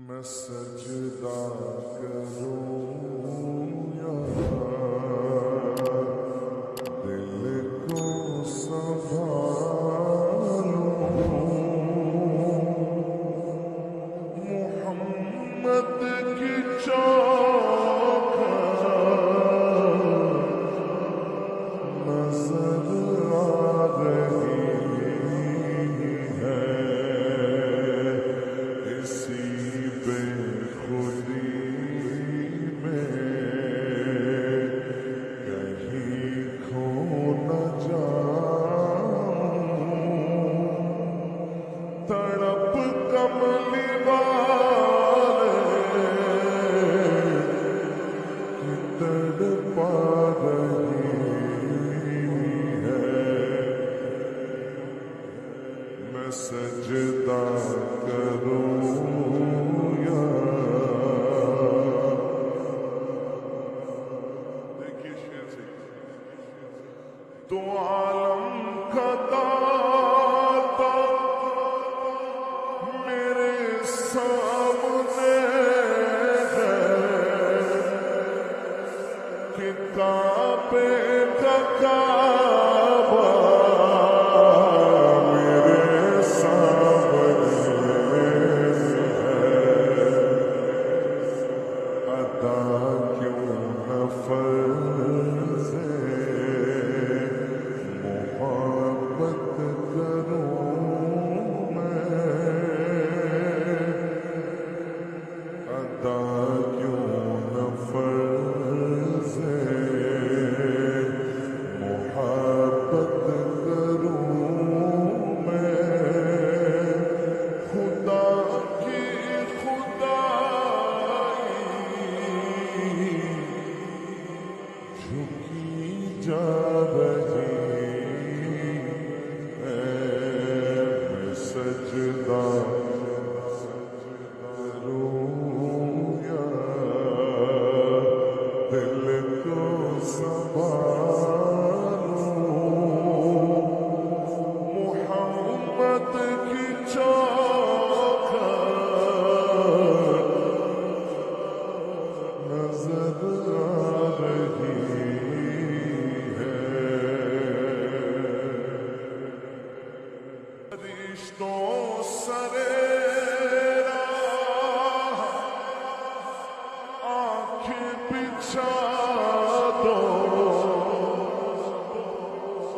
میں سجدہ کروں یا دل کو سنبھالوں، محمد کی چوک نظر آ رہی ہے، اسی بے خودی میں کہیں کھو نہ جاؤں، تڑپ کملی والے کی تڑپا رہی ہے، میں سجدہ کروں یا دیکھیے شعر سے تو عالم کا داتا میرے سامنے ہے کہ کعبے کا کعبہ میرے سامنے ہے، عطا کیوں نہ فرض محبت کروں میں، عطا کیوں نہ فرض محبت کروں میں، خدا کی خدائی جھکی جا رہی ہے، میں سجدہ کروں یا دل کو سنبھالوں، محمد کی چوک نظر آ رہی ہے، فرشتوں سرے راہ آنکھیں بچھا دو،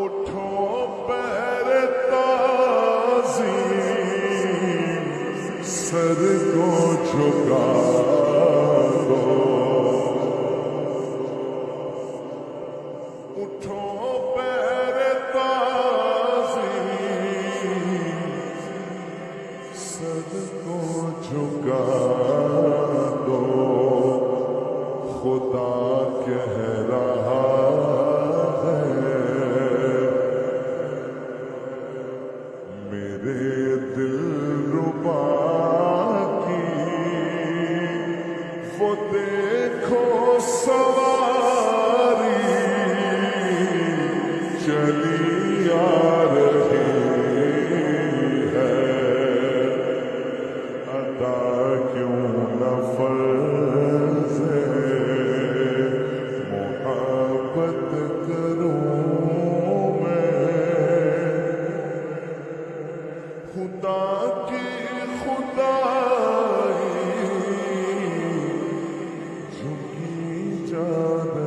اٹھو پیر تعظیم سر کو جھکا دو، اٹھو پیر تعظیم سر کو جھکا دو، خدا کہہ رہا ہے میرے دل ربا کی وہ دیکھو سواری چلی آ رہی ہے، عطا کیوں نہ فرض محبت کروں میں، خدا کی خدائی جھکی جا رہی